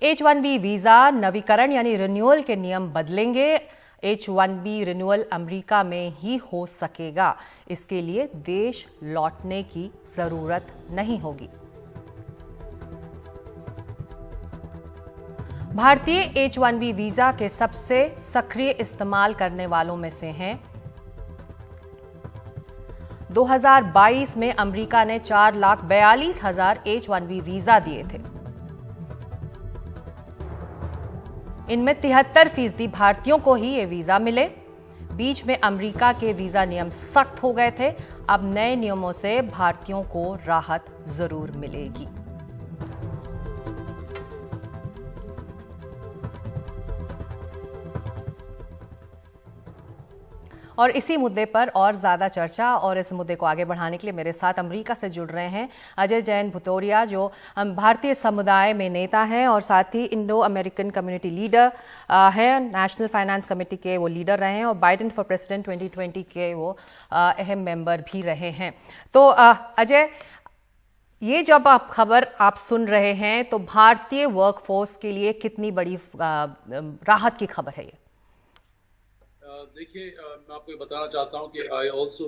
H1B visa नवीकरण यानी renewal के नियम बदलेंगे। H1B रिन्यूअल अमेरिका में ही हो सकेगा। इसके लिए देश लौटने की जरूरत नहीं होगी। भारतीय H1B वीजा के सबसे सक्रिय इस्तेमाल करने वालों में से हैं। 2022 में अमेरिका ने 4,42,000 H1B वीजा दिए थे। इनमें 73% भारतीयों को ही ये वीजा मिले। बीच में अमेरिका के वीजा नियम सख्त हो गए थे। अब नए नियमों से भारतीयों को राहत जरूर मिलेगी। और इसी मुद्दे पर और ज्यादा चर्चा और इस मुद्दे को आगे बढ़ाने के लिए मेरे साथ अमेरिका से जुड़ रहे हैं अजय जैन भुतौरिया, जो भारतीय समुदाय में नेता हैं और साथ ही इंडो अमेरिकन कम्युनिटी लीडर हैं। नेशनल फाइनेंस कमेटी के वो लीडर रहे हैं और बाइडेन फॉर प्रेसिडेंट 2020 के वो अहम मेंबर भी रहे हैं। तो अजय, ये जब आप खबर सुन रहे हैं तो भारतीय वर्कफोर्स के लिए कितनी बड़ी राहत की खबर है ये? देखिए, मैं आपको बताना चाहता हूं कि I also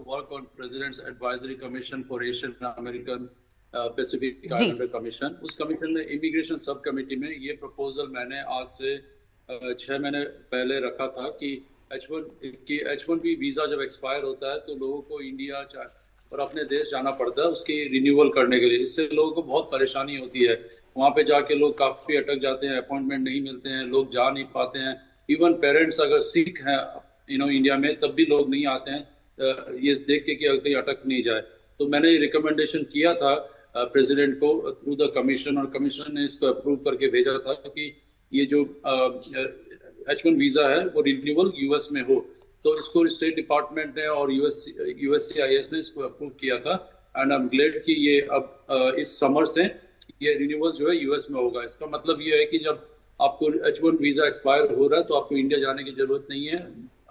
work on president's advisory commission for Asian American Pacific Islander commission. उस कमीशन में इमिग्रेशन सब कमेटी में ये प्रपोजल मैंने आज से 6 महीने पहले रखा था कि H1B वीजा जब एक्सपायर होता है तो लोगों को इंडिया और अपने देश जाना पड़ता है उसकी रिन्यूअल करने के लिए। इससे लोगों को बहुत परेशानी होती है। वहां पे जाके लोग काफी अटक जाते हैं, अपॉइंटमेंट नहीं मिलते हैं, लोग जा नहीं पाते हैं। इवन पेरेंट्स अगर सिक हैं इंडिया में तब भी लोग नहीं आते हैं ये देख के कि कहीं अटक नहीं जाए। तो मैंने रिकमेंडेशन किया था प्रेसिडेंट को थ्रू द कमीशन, और कमीशन ने इसको अप्रूव करके भेजा था कि ये जो H1 वीजा है वो रिन्यूअल यूएस में हो। तो इसको स्टेट डिपार्टमेंट ने और USCIS ने इसको अप्रूव किया था। एंड आई एम ग्लेड कि ये अब इस समर से ये रिन्यूअल जो है यूएस में होगा। इसका मतलब ये है कि जब आपको H1 वीजा एक्सपायर हो रहा है तो आपको इंडिया जाने की जरूरत नहीं है।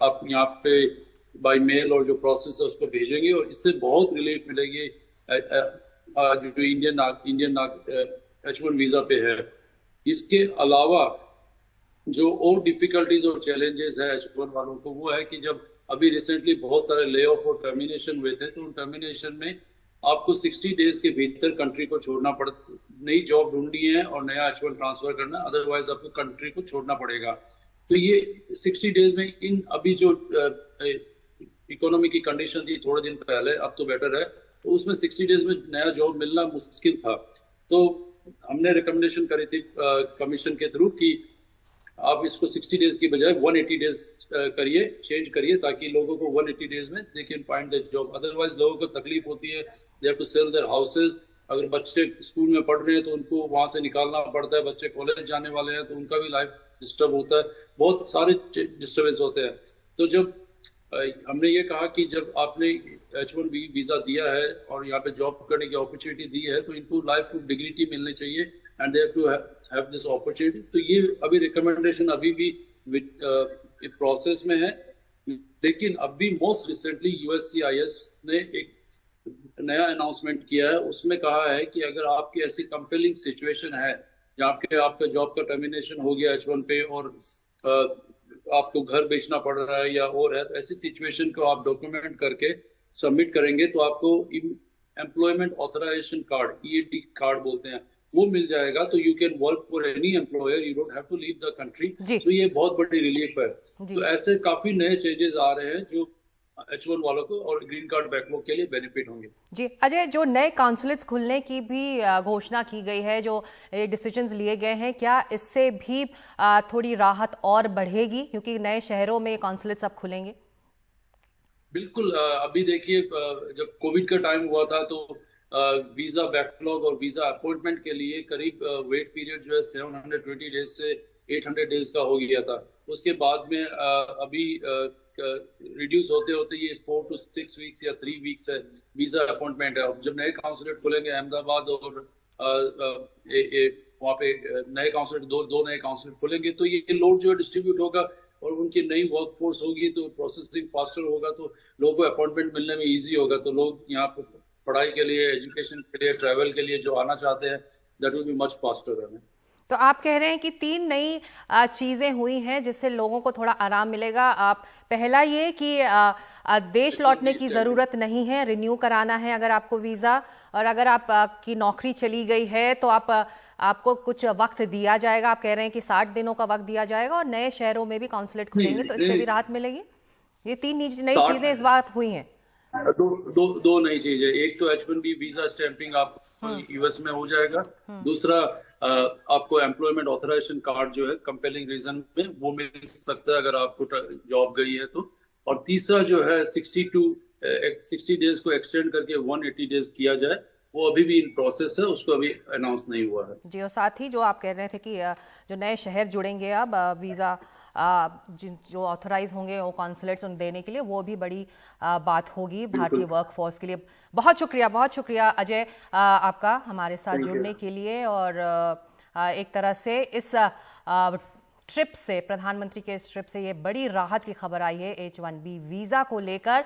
आप यहाँ पे बाय मेल और जो प्रोसेस है उसको भेजेंगे और इससे बहुत रिलीफ मिलेगी जो इंडियन H1 वीजा पे है। इसके अलावा जो और डिफिकल्टीज और चैलेंजेस है H1 वालों को, वो है कि जब अभी रिसेंटली बहुत सारे ले ऑफ और टर्मिनेशन हुए थे तो उन टर्मिनेशन में आपको 60 डेज के भीतर कंट्री को छोड़ना पड़ता, नई जॉब ढूंढनी है और नया H1 ट्रांसफर करना, अदरवाइज आपको कंट्री को छोड़ना पड़ेगा। तो ये 60 डेज में इन अभी जो इकोनॉमी की कंडीशन थी थोड़े दिन पहले, अब तो बेटर है, तो उसमें 60 डेज में नया जॉब मिलना मुश्किल था। तो हमने रिकमेंडेशन करी थी कमीशन के थ्रू कि आप इसको 60 डेज की बजाय 180 डेज करिए, चेंज करिए, ताकि लोगों को 180 डेज में they can find the job. Otherwise लोगों को तकलीफ होती है, they have to sell their houses. अगर बच्चे स्कूल में पढ़ रहे हैं तो उनको वहां से निकालना पड़ता है, बच्चे कॉलेज जाने वाले हैं तो उनका भी लाइफ डिस्टर्ब होता है, बहुत सारे डिस्टर्बेंस होते हैं। तो जब हमने ये कहा कि जब आपने H1B वीजा दिया है और यहाँ पे जॉब करने की अपॉर्चुनिटी दी है तो इनको लाइफ में डिग्निटी मिलनी चाहिए and they have to have this opportunity. तो ये अभी रिकमेंडेशन अभी भी प्रोसेस में है, लेकिन अभी मोस्ट रिसेंटली USCIS ने एक नया अनाउंसमेंट किया है। उसमें कहा है कि अगर आपकी ऐसी कंपेलिंग सिचुएशन है जहाँ पे आपका जॉब का टर्मिनेशन हो गया H1 पे और आपको घर बेचना पड़ रहा है या और है, तो ऐसी सिचुएशन को आप डॉक्यूमेंट करके सबमिट करेंगे तो आपको employment authorization card, EAD card बोलते हैं, वो मिल जाएगा। तो you can work for any employer, you don't have to leave the country. तो ये बहुत बड़ी रिलीफ है। तो ऐसे काफी नए चेंजेस आ रहे हैं जो H1 वालों को और ग्रीन कार्ड बैकलॉग के लिए बेनिफिट होंगे। जी अजय, जो नए काउंसलेट्स खुलने की भी घोषणा की गई है, जो डिसीजंस लिए गए हैं, क्या इससे भी थोड़ी राहत और बढ़ेगी क्योंकि नए शहरों में काउंसलेट्स अब खुलेंगे? बिल्कुल। अभी देखिए, जब कोविड का टाइम हुआ था तो वीजा बैकलॉग और वीजा अपॉइंटमेंट के लिए करीब वेट पीरियड जो है 720 डेज से 800 डेज का हो गया था। उसके बाद में अभी रिड्यूस होते होते ये 4 to 6 वीक्स या 3 वीक्स है वीजा अपॉइंटमेंट है। अब जब नए काउंसलेट खुलेंगे अहमदाबाद और वहाँ पे नए काउंसलेट दो नए काउंसलेट खुलेंगे तो ये लोड जो है डिस्ट्रीब्यूट होगा और उनकी नई वर्क फोर्स होगी तो प्रोसेसिंग फास्टर होगा, तो लोगों को अपॉइंटमेंट मिलने में ईजी होगा। तो लोग यहाँ पे पढ़ाई के लिए, एजुकेशन के लिए, ट्रैवल के लिए जो आना चाहते हैं, that will be much faster. तो आप कह रहे हैं कि 3 नई चीजें हुई हैं जिससे लोगों को थोड़ा आराम मिलेगा। आप पहला ये कि देश लौटने की जरूरत नहीं है, रिन्यू कराना है अगर आपको वीजा, और अगर आप की नौकरी चली गई है तो आपको कुछ वक्त दिया जाएगा। आप कह रहे हैं कि 60 दिनों का वक्त दिया जाएगा और नए शहरों में भी कॉन्सुलेट खुलेंगे तो इससे भी राहत मिलेगी। ये 3 नई चीजें इस बार हुई हैं। दो नई चीजें, एक तो H1B वीजा स्टैंपिंग आप यूएस में हो जाएगा। दूसरा आपको एम्प्लॉयमेंट ऑथराइजेशन कार्ड जो है कंपेलिंग रीजन में वो मिल सकता है अगर आपको जॉब गई है तो। और तीसरा जो है 60 डेज को एक्सटेंड करके 180 डेज किया जाए, वो अभी भी इन प्रोसेस है, उसको अभी अनाउंस नहीं हुआ है। जी, और साथ ही जो आप कह रहे थे कि जो नए शहर जुड़ेंगे अब वीजा जो ऑथराइज होंगे वो कॉन्सुलेट्स उन देने के लिए, वो भी बड़ी बात होगी भारतीय वर्कफोर्स के लिए। बहुत शुक्रिया अजय आपका हमारे साथ जुड़ने के लिए। और एक तरह से इस ट्रिप से, प्रधानमंत्री के इस ट्रिप से ये बड़ी राहत की खबर आई है H1B वीजा को लेकर।